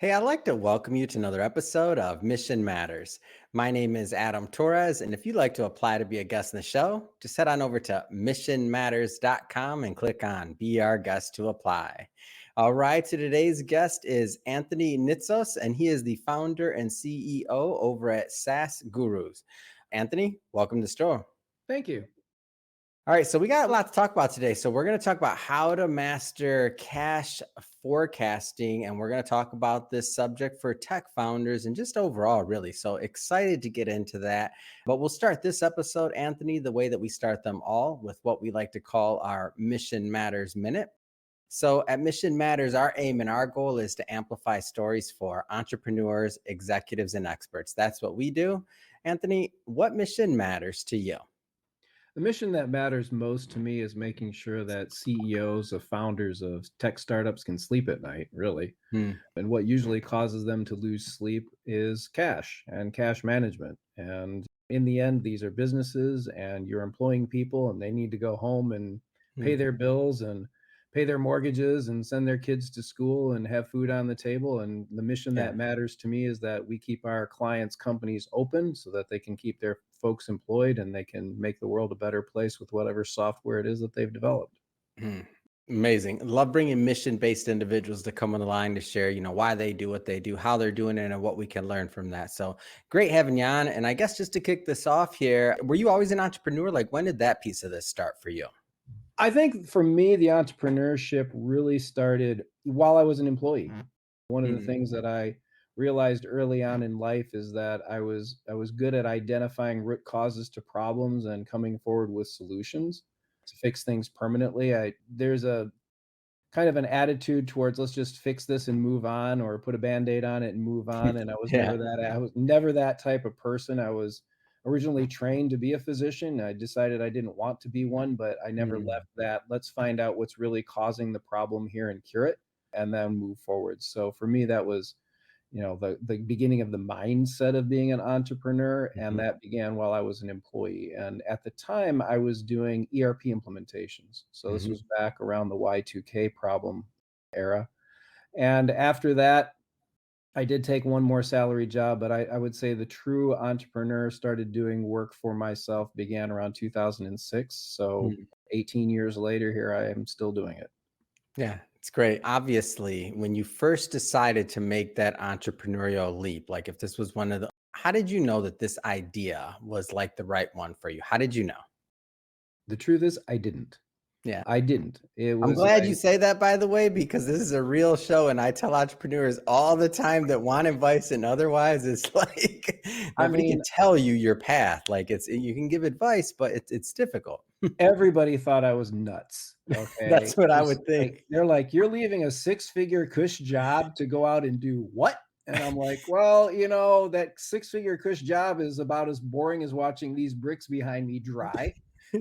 Hey, I'd like to welcome you to another episode of Mission Matters. My name is Adam Torres, and if you'd like to apply to be a guest in the show, just head on over to missionmatters.com and click on Be Our Guest to apply. All right, so today's guest is Anthony Nitsos, and he is the founder and CEO over at SaaS Gurus. Anthony, welcome to the show. Thank you. All right, so we got a lot to talk about today. So we're going to talk about how to master cash forecasting, and we're going to talk about this subject for tech founders and just overall, really. So excited to get into that. But we'll start this episode, Anthony, the way that we start them all with what we like to call our Mission Matters Minute. So at Mission Matters, our aim and our goal is to amplify stories for entrepreneurs, executives, and experts. That's what we do. Anthony, what mission matters to you? The mission that matters most to me is making sure that CEOs of founders of tech startups can sleep at night, really. Hmm. And what usually causes them to lose sleep is cash and cash management. And in the end, these are businesses and you're employing people and they need to go home and pay Hmm. their bills and pay their mortgages and send their kids to school and have food on the table. And the mission Yeah. that matters to me is that we keep our clients' companies open so that they can keep their folks employed and they can make the world a better place with whatever software it is that they've developed. Mm, amazing. Love bringing mission-based individuals to come on the line to share, why they do what they do, how they're doing it, and what we can learn from that. So great having you on. And I guess just to kick this off here, were you always an entrepreneur? Like, when did that piece of this start for you? I think for me, the entrepreneurship really started while I was an employee. One of the Mm, things that I realized early on in life is that I was good at identifying root causes to problems and coming forward with solutions to fix things permanently. There's a kind of an attitude towards let's just fix this and move on or put a band-aid on it and move on, and yeah. I was never that type of person. I was originally trained to be a physician. I decided I didn't want to be one, but I never Mm, left that. Let's find out what's really causing the problem here and cure it and then move forward. So for me, that was the beginning of the mindset of being an entrepreneur, and mhm, that began while I was an employee. And at the time I was doing ERP implementations, so this mhm. was back around the Y2K problem era. And after that, I did take one more salary job, but I would say the true entrepreneur started doing work for myself began around 2006. So Mm. 18 years later, here I am still doing it. Yeah, it's great. Obviously, when you first decided to make that entrepreneurial leap, like if this was one of the, how did you know that this idea was like the right one for you? How did you know? The truth is I didn't. Yeah. I didn't. It I'm was glad you I say that, by the way, because this is a real show, and I tell entrepreneurs all the time that want advice and otherwise, it's like I nobody can mean, tell you your path. Like you can give advice, but it's difficult. everybody thought I was nuts, okay? That's what I It's would like think. they're like, "You're leaving a six-figure cush job to go out and do what?" And I'm like, "Well, that six-figure cush job is about as boring as watching these bricks behind me dry,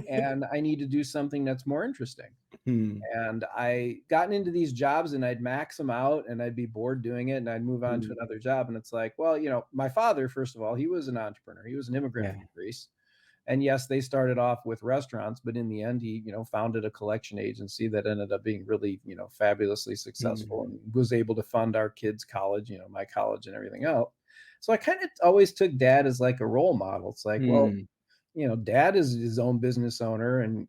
and I need to do something that's more interesting." Hmm, And I gotten into these jobs and I'd max them out and I'd be bored doing it and I'd move on to hmm, another job, and it's like, well, my father, first of all, he was an entrepreneur. He was an immigrant yeah, from Greece. And yes, they started off with restaurants, but in the end, he, founded a collection agency that ended up being really, fabulously successful hmm, and was able to fund our kids' college, my college and everything else. So I kind of always took dad as like a role model. It's like, well, hmm, dad is his own business owner, and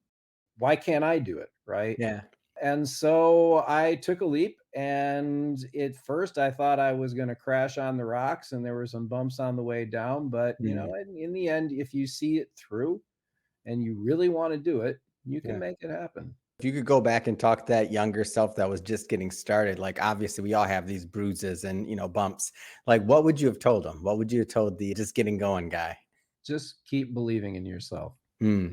why can't I do it? Right. yeah, And so I took a leap, and at first I thought I was going to crash on the rocks and there were some bumps on the way down, but hmm, in the end, if you see it through and you really want to do it, you can yeah. make it happen. If you could go back and talk to that younger self that was just getting started, like obviously we all have these bruises and bumps. Like, what would you have told him? What would you have told the just getting going guy? Just keep believing in yourself. Hmm.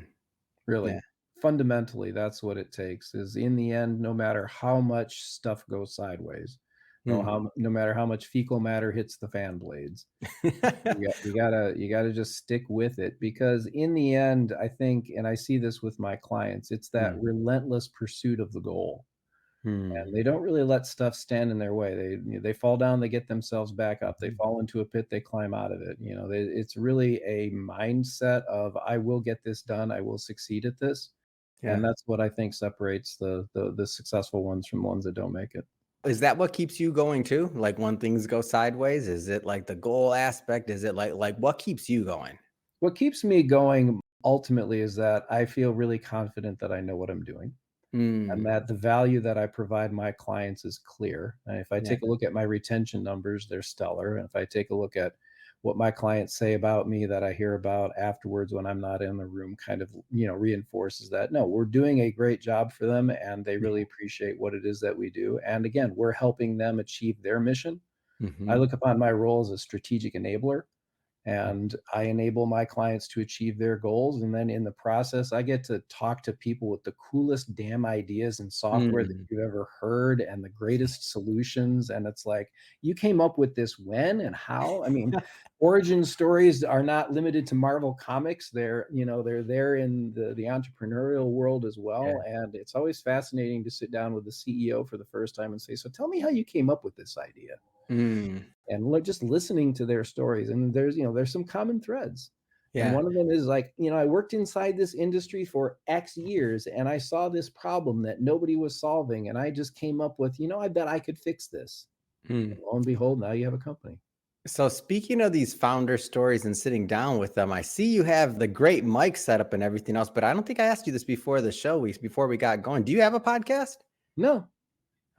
Yeah. Really. Fundamentally, that's what it takes, is in the end, no matter how much stuff goes sideways, Hmm. no matter how much fecal matter hits the fan blades, you gotta just stick with it, because in the end, I think, and I see this with my clients, it's that Hmm. relentless pursuit of the goal. Hmm. And they don't really let stuff stand in their way. They fall down, they get themselves back up. They Mhm. fall into a pit, they climb out of it. It's really a mindset of I will get this done, I will succeed at this. And Yeah. that's what I think separates the successful ones from ones that don't make it. Is that what keeps you going too? Like when things go sideways, is it like the goal aspect? Is it like what keeps you going? What keeps me going ultimately is that I feel really confident that I know what I'm doing, and Mm, that the value that I provide my clients is clear. And if I yeah. take a look at my retention numbers, they're stellar. And if I take a look at what my clients say about me that I hear about afterwards when I'm not in the room, kind of, reinforces that no, we're doing a great job for them and they really appreciate what it is that we do. And again, we're helping them achieve their mission. I Mhm. look upon my role as a strategic enabler, and I enable my clients to achieve their goals. And then in the process, I get to talk to people with the coolest damn ideas and software that Mm. you've ever heard and the greatest solutions. And it's like, you came up with this when and how? I mean, origin stories are not limited to Marvel Comics. They're there in the entrepreneurial world as Yeah. well. And it's always fascinating to sit down with the CEO for the first time and say, so tell me how you came up with this idea, Mm. and just listening to their stories. And there's some common threads. And Yeah. one of them is like, I worked inside this industry for X years and I saw this problem that nobody was solving. And I just came up with, I bet I could fix this. Mm. And lo and behold, now you have a company. So speaking of these founder stories and sitting down with them, I see you have the great mic setup and everything else, but I don't think I asked you this before the show, before we got going. Do you have a podcast? No.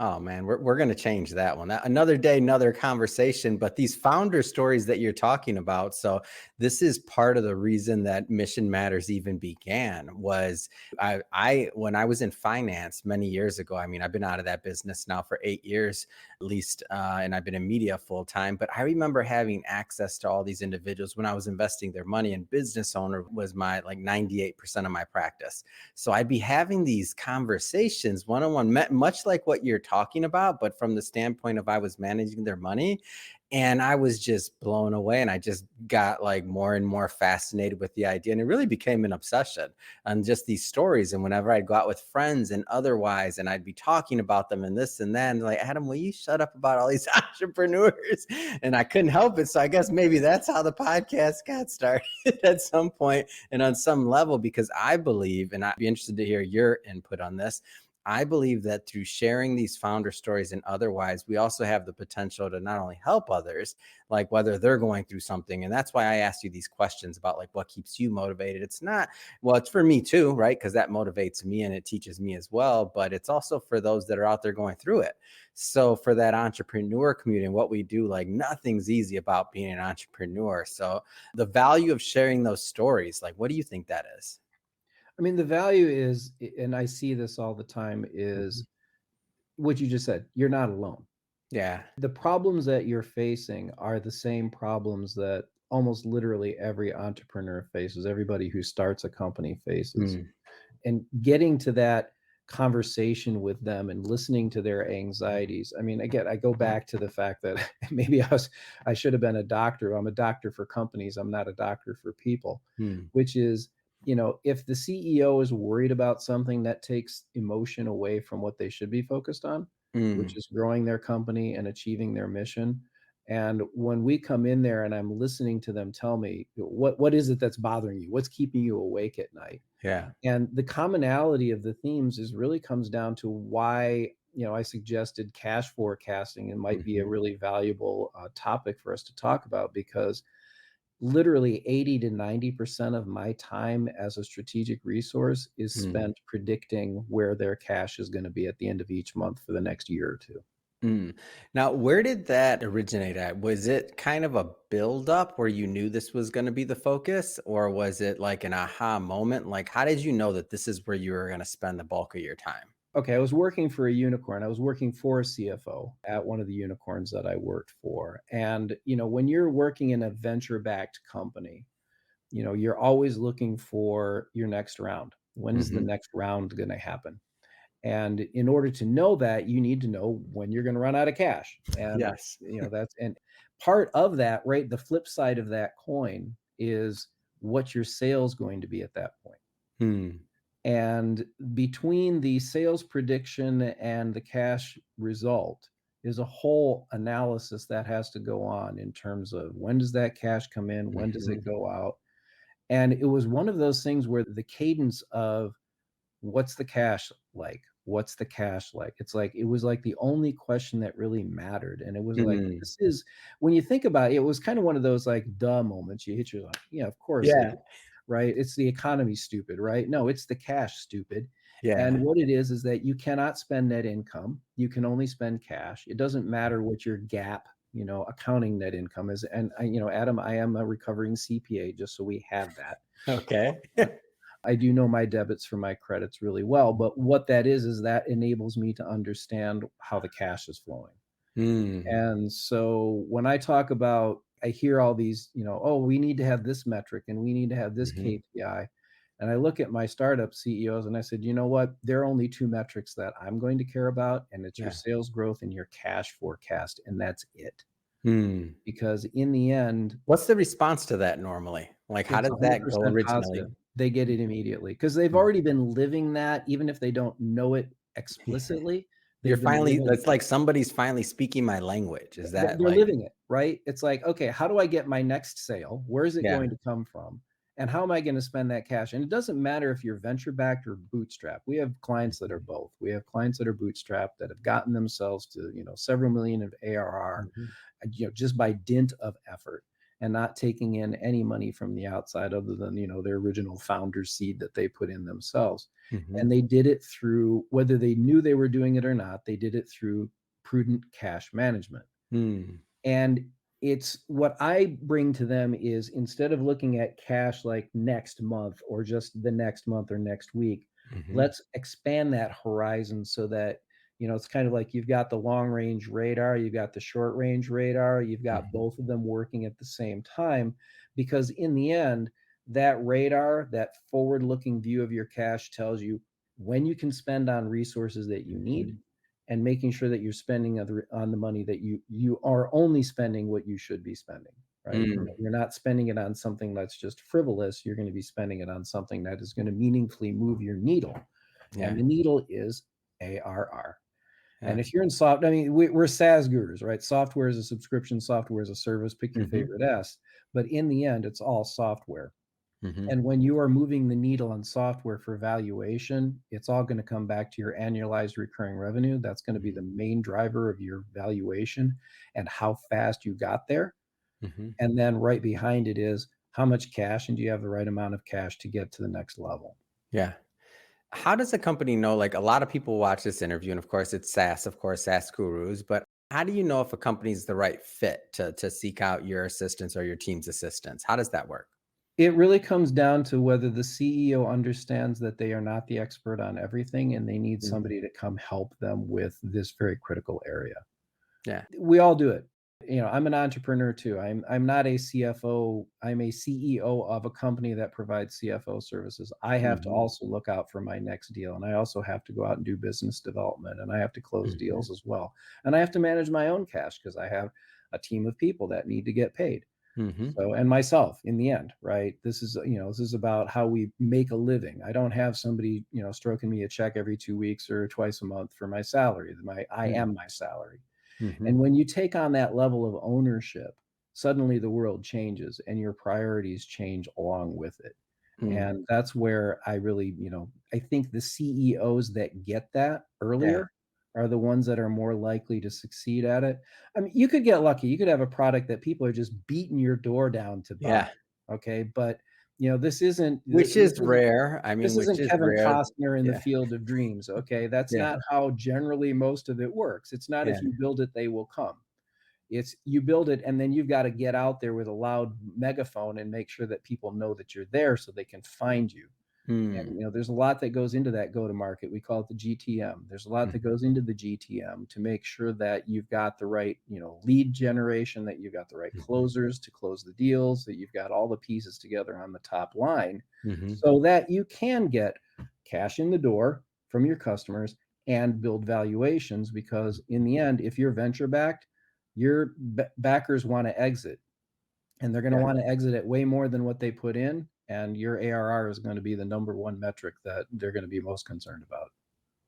Oh man, we're gonna change that one. Another day, another conversation. But these founder stories that you're talking about, so this is part of the reason that Mission Matters even began. Was I when I was in finance many years ago. I mean, I've been out of that business now for 8 years at least, and I've been in media full time. But I remember having access to all these individuals when I was investing their money. And business owner was my like 98% of my practice. So I'd be having these conversations one on one, much like what you're talking about, but from the standpoint of I was managing their money. And I was just blown away. And I just got like more and more fascinated with the idea. And it really became an obsession on just these stories. And whenever I'd go out with friends and otherwise, and I'd be talking about them and this and that, and like, Adam, will you shut up about all these entrepreneurs? And I couldn't help it. So I guess maybe that's how the podcast got started at some point and on some level, because I believe, and I'd be interested to hear your input on this. I believe that through sharing these founder stories and otherwise, we also have the potential to not only help others, like whether they're going through something. And that's why I asked you these questions about like what keeps you motivated. It's not, well, it's for me too, right? Because that motivates me and it teaches me as well. But it's also for those that are out there going through it. So for that entrepreneur community and what we do, like nothing's easy about being an entrepreneur. So the value of sharing those stories, like what do you think that is? I mean, the value is, and I see this all the time, Mhm. is what you just said. You're not alone. Yeah. The problems that you're facing are the same problems that almost literally every entrepreneur faces, everybody who starts a company faces. Mm. And getting to that conversation with them and listening to their anxieties. I mean, again, I go back to the fact that maybe I should have been a doctor. I'm a doctor for companies. I'm not a doctor for people, Mm. which is, if the CEO is worried about something, that takes emotion away from what they should be focused on, which Mm. is growing their company and achieving their mission. And when we come in there and I'm listening to them tell me, what is it that's bothering you? What's keeping you awake at night? Yeah. And the commonality of the themes is really comes down to why, I suggested cash forecasting and might be a Mhm. really valuable topic for us to talk about, because literally 80 to 90% of my time as a strategic resource is Mm. spent predicting where their cash is going to be at the end of each month for the next year or two. Mm. Now, where did that originate at? Was it kind of a buildup where you knew this was going to be the focus, or was it like an aha moment? Like, how did you know that this is where you were going to spend the bulk of your time? Okay, I was working for a unicorn. I was working for a CFO at one of the unicorns that I worked for. And, when you're working in a venture-backed company, you're always looking for your next round. When is the Hmm. next round going to happen? And in order to know that, you need to know when you're going to run out of cash. And, Yes. that's, and part of that, right? The flip side of that coin is what's your sales going to be at that point. Hmm. And between the sales prediction and the cash result is a whole analysis that has to go on in terms of when does that cash come in? When does it Hmm. go out? And it was one of those things where the cadence of what's the cash like? what's the cash like? It's like it was like the only question that really mattered. And it was like, Mhm. this is when you think about it, it was kind of one of those like duh moments. You hit your like, yeah, of course it Yeah. is, right? It's the economy, stupid, right? No, it's the cash, stupid. And Yeah. what it is that you cannot spend net income. You can only spend cash. It doesn't matter what your gap, accounting net income is. And Adam, I am a recovering CPA, just so we have that. Okay. I do know my debits from my credits really well, but what that is that enables me to understand how the cash is flowing. Mm. And so when I talk about, I hear all these, oh, we need to have this metric and we need to have this Mhm. KPI. And I look at my startup CEOs and I said, you know what? There are only two metrics that I'm going to care about, and it's your Yeah. sales growth and your cash forecast. And that's it. Mm. Because in the end, What's the response to that normally? Like, how it's did that go 100% originally? positive. They get it immediately because 'cause they've Mm. already been living that, even if they don't know it explicitly, You're they've been finally living it's like somebody's finally speaking my language. Is that they're like living it, right? It's like, "Okay, how do I get my next sale? Where is it yeah. going to come from? And how am I gonna spend that cash?" And it doesn't matter if you're venture backed or bootstrapped. We have clients that are Mhm. both. We have clients that are bootstrapped that have gotten themselves to, several million of ARR, Mhm. just by dint of effort and not taking in any money from the outside other than, their original founder's seed that they put in themselves. Mhm. And they did it through, whether they knew they were doing it or not, they did it through prudent cash management. Mm. And it's what I bring to them is, instead of looking at cash like next month or just the next month or next week, Mhm. let's expand that horizon so that, it's kind of like you've got the long range radar, you've got the short range radar, you've got Mhm. both of them working at the same time. Because in the end, that radar, that forward looking view of your cash tells you when you can spend on resources that you need, Mhm. and making sure that you're spending on the money that you are only spending what you should be spending, right? Mm. You're not spending it on something that's just frivolous. You're going to be spending it on something that is going to meaningfully move your needle, and Yeah. the needle is ARR. Yeah. And if you're in soft, I mean, we're SaaS gurus, right? Software is a subscription, software is a service. Pick your Mhm. favorite S, but in the end, it's all software. Mhm. And when you are moving the needle on software for valuation, it's all going to come back to your annualized recurring revenue. That's going to be Mhm. the main driver of your valuation and how fast you got there. Mhm. And then right behind it is how much cash, and do you have the right amount of cash to get to the next level? Yeah. How does a company know? Like a lot of people watch this interview, and of course, it's SaaS, of course, SaaS gurus. But how do you know if a company is the right fit to seek out your assistance or your team's assistance? How does that work? It really comes down to whether the CEO understands that they are not the expert on everything and they need Mhm. somebody to come help them with this very critical area. Yeah. We all do it. I'm an entrepreneur too. I'm not a CFO. I'm a CEO of a company that provides CFO services. I have to Mhm. also look out for my next deal, and I also have to go out and do business development, and I have to close Mhm. deals as well. And I have to manage my own cash because I have a team of people that need to get paid. Mhm. So, and myself in the end, right? This is about how we make a living. I don't have somebody, stroking me a check every 2 weeks or twice a month for my salary. I Mm. am my salary. Mhm. And when you take on that level of ownership, suddenly the world changes and your priorities change along with it. Mm. And that's where I really, I think the CEOs that get that Yeah. earlier are the ones that are more likely to succeed at it. I mean, you could get lucky. You could have a product that people are just beating your door down to buy. Yeah. Okay. But, this isn't, Which is rare. I mean, this which isn't is Kevin rare. Costner in the Yeah. Field of Dreams. Okay. That's Yeah. not how generally most of it works. It's not, Yeah. if you build it, they will come. It's you build it and then you've got to get out there with a loud megaphone and make sure that people know that you're there so they can find you. Mm. And there's a lot that goes into that go to market. We call it the GTM. There's a lot that Mhm. goes into the GTM to make sure that you've got the right, lead generation, that you've got the right Mhm. closers to close the deals, that you've got all the pieces together on the top line Mhm. so that you can get cash in the door from your customers and build valuations. Because in the end, if you're venture backed, your backers want to exit, and they're going to Yeah. want to exit at way more than what they put in. And your ARR is going to be the number one metric that they're going to be most concerned about.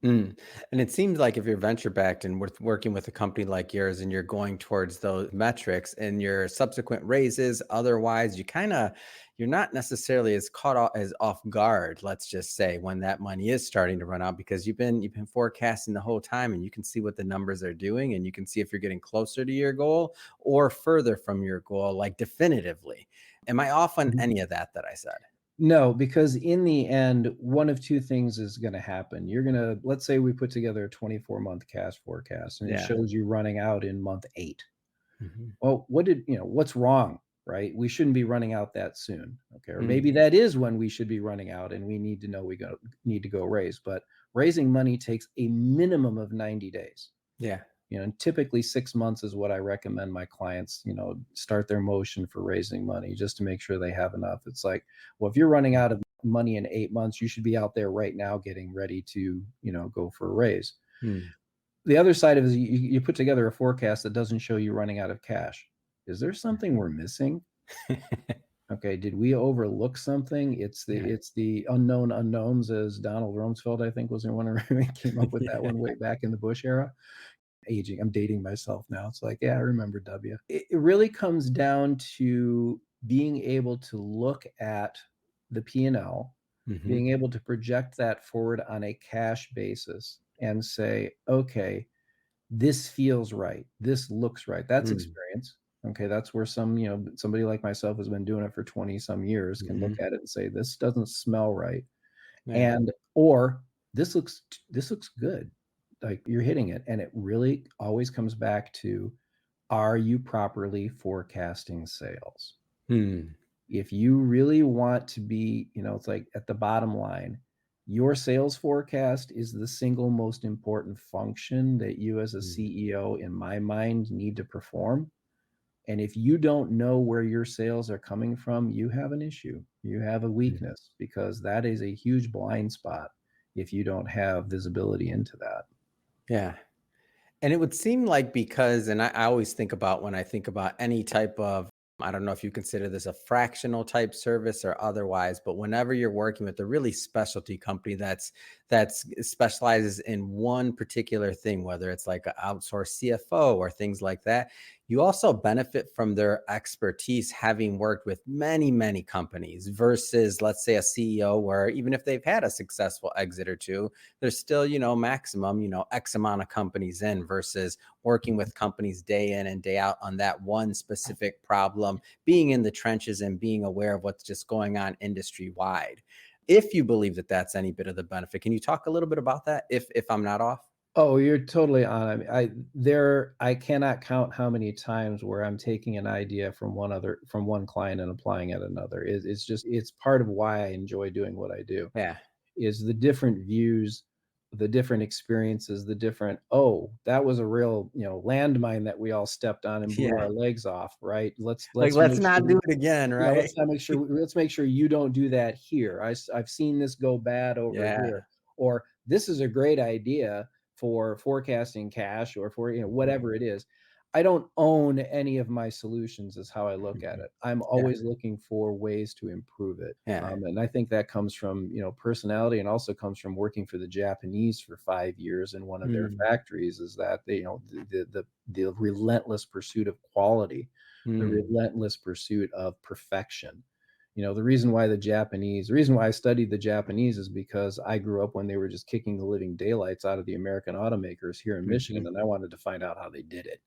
Mm. And it seems like if you're venture backed and working with a company like yours and you're going towards those metrics and your subsequent raises, otherwise you're not necessarily as as off guard, let's just say, when that money is starting to run out because you've been forecasting the whole time and you can see what the numbers are doing and you can see if you're getting closer to your goal or further from your goal, like definitively. Am I off on Mhm. any of that I said? No, because in the end, one of two things is going to happen. You're going to, let's say we put together a 24-month cash forecast and it Yeah. shows you running out in month 8. Mhm. Well, what's wrong, right? We shouldn't be running out that soon. Okay. Or maybe Mm. that is when we should be running out and we need to know need to go raise. But raising money takes a minimum of 90 days. Yeah. And typically 6 months is what I recommend my clients, start their motion for raising money just to make sure they have enough. It's like, well, if you're running out of money in 8 months, you should be out there right now getting ready to, go for a raise. Mm. The other side of it is you put together a forecast that doesn't show you running out of cash. Is there something we're missing? Okay, did we overlook something? It's the Yeah. it's the unknown unknowns, as Donald Rumsfeld, I think, was the one who came up with that one way back in the Bush era. Aging, I'm dating myself now. It's like, yeah, I remember W. It really comes down to being able to look at the P&L, Mhm. being able to project that forward on a cash basis and say, okay, this feels right. This looks right. That's Mm. experience. Okay, that's where somebody like myself has been doing it for 20 some years can look Mhm. at it and say, this doesn't smell right. Yeah. And or this looks good, like you're hitting it. And it really always comes back to, are you properly forecasting sales? Hmm. If you really want to be, it's like at the bottom line, your sales forecast is the single most important function that you as a Mm. CEO, in my mind, need to perform. And if you don't know where your sales are coming from, you have an issue. You have a Mm. weakness, because that is a huge blind spot if you don't have visibility into that. Yeah. And it would seem like because, and I always think about when I think about any type of, I don't know if you consider this a fractional type service or otherwise, but whenever you're working with a really specialty company that's specializes in one particular thing, whether it's like an outsourced CFO or things like that, you also benefit from their expertise having worked with many, many companies versus, let's say, a CEO where even if they've had a successful exit or two, there's still, maximum, X amount of companies in versus working with companies day in and day out on that one specific problem, being in the trenches and being aware of what's just going on industry wide. If you believe that that's any bit of the benefit, can you talk a little bit about that if I'm not off? Oh, you're totally on. I cannot count how many times where I'm taking an idea from one client and applying it another. It's part of why I enjoy doing what I do. Yeah. Is the different views, the different experiences, the different, oh, that was a real, landmine that we all stepped on and blew Yeah. our legs off, right? Let's Like, let's let's make sure not do it again, yeah, right? let's make sure you don't do that here. I've seen this go bad over Yeah. here. Or this is a great idea for forecasting cash, or for, Mhm. whatever it is. I don't own any of my solutions is how I look at Mhm. it. I'm Yeah. always looking for ways to improve it. Yeah. And I think that comes from, personality, and also comes from working for the Japanese for 5 years in one of their Mm. factories, is that they, the relentless pursuit of quality, the Mm. relentless pursuit of perfection. The reason why I studied the Japanese is because I grew up when they were just kicking the living daylights out of the American automakers here in Michigan, Mhm. and I wanted to find out how they did it.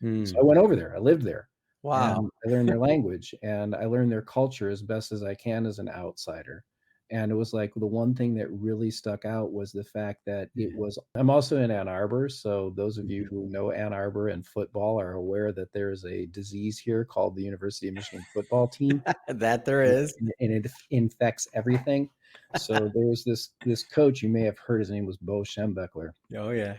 So I Mm. went over there, I lived there, Wow. and I learned their language, and I learned their culture as best as I can as an outsider. And it was like the one thing that really stuck out was the fact that Yeah. I'm also in Ann Arbor. So those of you Mhm. who know Ann Arbor and football are aware that there's a disease here called the University of Michigan football team, That there is. and it infects everything. So there was this coach, you may have heard, his name was Bo Schembechler, Oh, yeah.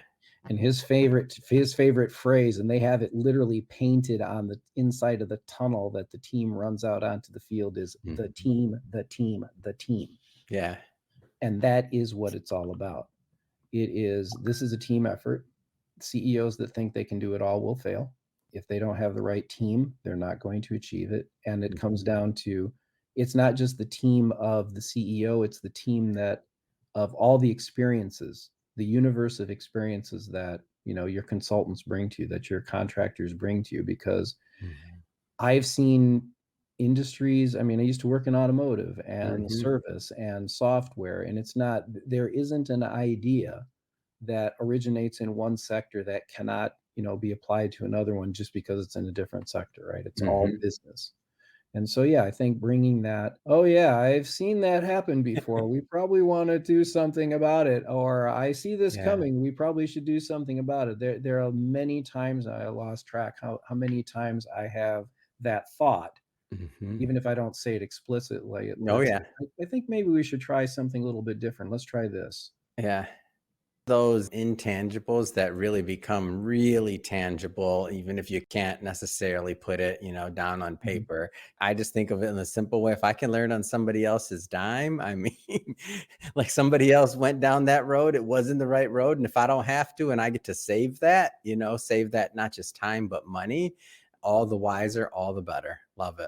and his favorite phrase, and they have it literally painted on the inside of the tunnel that the team runs out onto the field, is the Mhm. team, the team, the team. Yeah. And that is what it's all about. This is a team effort. CEOs that think they can do it all will fail. If they don't have the right team, they're not going to achieve it. And it comes Mhm. down to, it's not just the team of the CEO, it's the team that of all the experiences the universe of experiences that, your consultants bring to you, that your contractors bring to you, because Mhm. I've seen industries. I mean, I used to work in automotive and Mhm. service and software, and there isn't an idea that originates in one sector that cannot, be applied to another one just because it's in a different sector, right? It's all Mhm. business. And so, yeah, I think bringing that, "Oh, yeah, I've seen that happen before. We probably wanna do something about it," or, "I see this Yeah. coming. We probably should do something about it." There are many times I lost track how many times I have that thought, Mhm. even if I don't say it explicitly, Oh, let's yeah. say, I think maybe we should try something a little bit different. Let's try this." Yeah. Those intangibles that really become really tangible, even if you can't necessarily put it, down on Mhm. paper. I just think of it in a simple way. If I can learn on somebody else's dime, I mean, like somebody else went down that road, it wasn't the right road. And if I don't have to and I get to save that not just time, but money, all the wiser, all the better. Love it.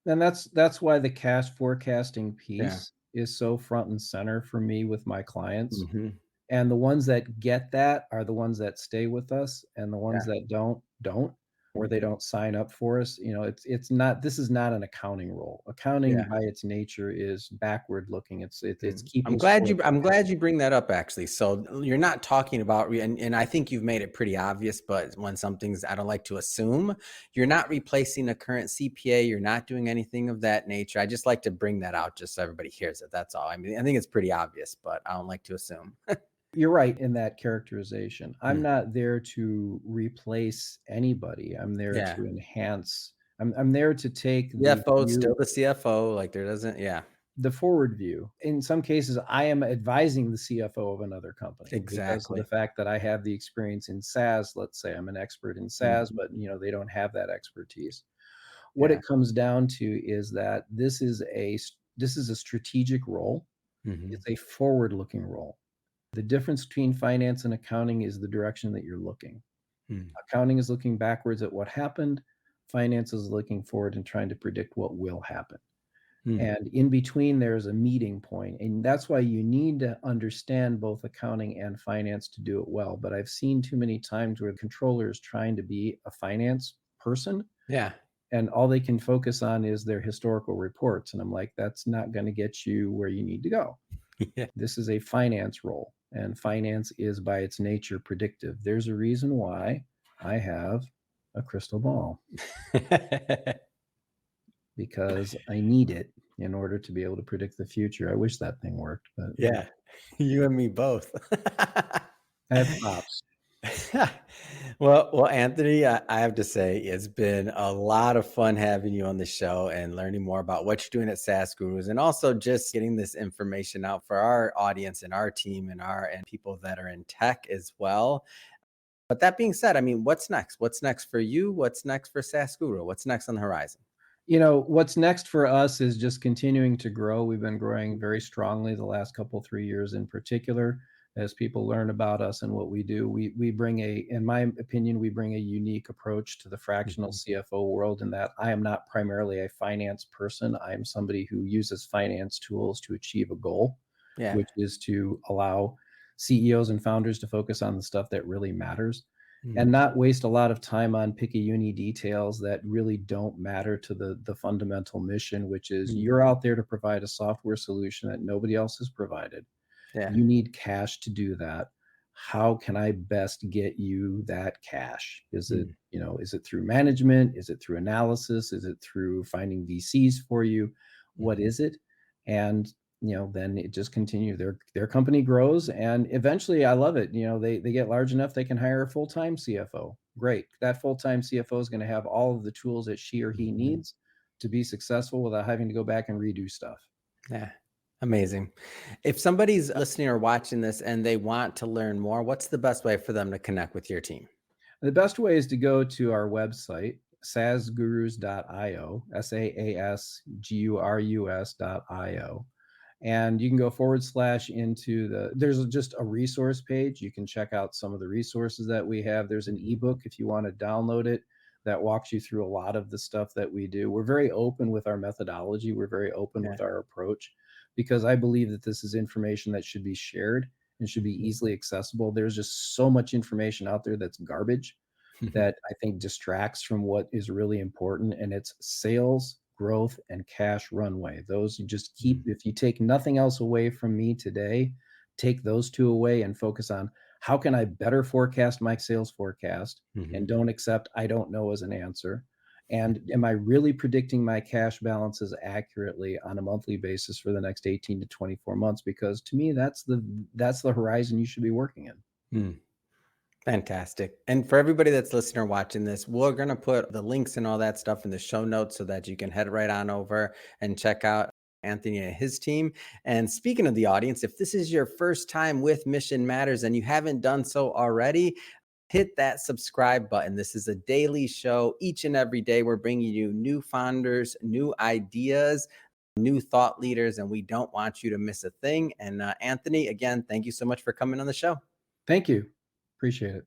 Yeah, and that's why the cash forecasting Yeah. piece is so front and center for me with my clients. Hmm. And the ones that get that are the ones that stay with us, and the ones Yeah. that don't, or they don't sign up for us. It's not this is not an accounting role. Accounting Yeah. by its nature is backward looking. It's Mm. I'm keeping glad score you of the I'm glad past. you bring that up actually. So you're not talking about and I think you've made it pretty obvious, but when something's I don't like to assume, you're not replacing a current CPA, you're not doing anything of that nature. I just like to bring that out just so everybody hears it. That's all. I mean, I think it's pretty obvious, but I don't like to assume. You're right in that characterization. I'm Mm. not there to replace anybody. I'm there Yeah. to enhance. I'm there to take the CFO is still view, the CFO, like there doesn't yeah, the forward view. In some cases, I am advising the CFO of another company because of the exactly. fact that I have the experience in SaaS. Let's say I'm an expert in SaaS, Mhm. but they don't have that expertise. What Yeah. it comes down to is that this is a strategic role. Mhm. It's a forward-looking role. The difference between finance and accounting is the direction that you're looking. Mm. Accounting is looking backwards at what happened. Finance is looking forward and trying to predict what will happen. Mm. And in between, there's a meeting point. And that's why you need to understand both accounting and finance to do it well. But I've seen too many times where the controller is trying to be a finance person Yeah. and all they can focus on is their historical reports. And I'm like, that's not going to get you where you need to go. Yeah. This is a finance role, and finance is by its nature predictive. There's a reason why I have a crystal ball, because I need it in order to be able to predict the future. I wish that thing worked, but Yeah. You and me both. I have props. Well, Anthony, I have to say it's been a lot of fun having you on the show and learning more about what you're doing at SaaS Gurus, and also just getting this information out for our audience and our team and people that are in tech as well. But that being said, I mean, what's next? What's next for you? What's next for SaaS Guru? What's next on the horizon? What's next for us is just continuing to grow. We've been growing very strongly the last couple 3 years in particular. As people learn about us and what we do, we bring in my opinion, we bring a unique approach to the fractional Mhm. CFO world, in that I am not primarily a finance person. I am somebody who uses finance tools to achieve a goal, Yeah. which is to allow CEOs and founders to focus on the stuff that really matters and Mm. not waste a lot of time on picky uni details that really don't matter to the fundamental mission, which is Mm. you're out there to provide a software solution that nobody else has provided. Yeah. You need cash to do that. How can I best get you that cash? Mm. Is it through management? Is it through analysis? Is it through finding VCs for you? What Mhm. is it? And then it just continues. Their company grows, and eventually, I love it. They get large enough they can hire a full time CFO. Great, that full time CFO is going to have all of the tools that she or he Mhm. needs to be successful without having to go back and redo stuff. Yeah. Amazing. If somebody's listening or watching this and they want to learn more, what's the best way for them to connect with your team? The best way is to go to our website, saasgurus.io, saasgurus.io. And you can go / into there's just a resource page. You can check out some of the resources that we have. There's an Mhm. ebook if you want to download it that walks you through a lot of the stuff that we do. We're very open with our methodology. We're very open Yeah. with our approach because I believe that this is information that should be shared It should be easily accessible. There's just so much information out there that's garbage that I think distracts from what is really important, and it's sales, growth, and cash runway. Those you just keep, if you take nothing else away from me today, take those two away and focus on how can I better forecast my sales forecast and Mhm. don't accept I don't know as an answer. And am I really predicting my cash balances accurately on a monthly basis for the next 18 to 24 months? Because to me, that's the horizon you should be working in. Mm. Fantastic. And for everybody that's listening or watching this, we're going to put the links and all that stuff in the show notes so that you can head right on over and check out Anthony and his team. And speaking of the audience, if this is your first time with Mission Matters and you haven't done so already, hit that subscribe button. This is a daily show. Each and every day, we're bringing you new founders, new ideas, new thought leaders, and we don't want you to miss a thing. And Anthony, again, thank you so much for coming on the show. Thank you. Appreciate it.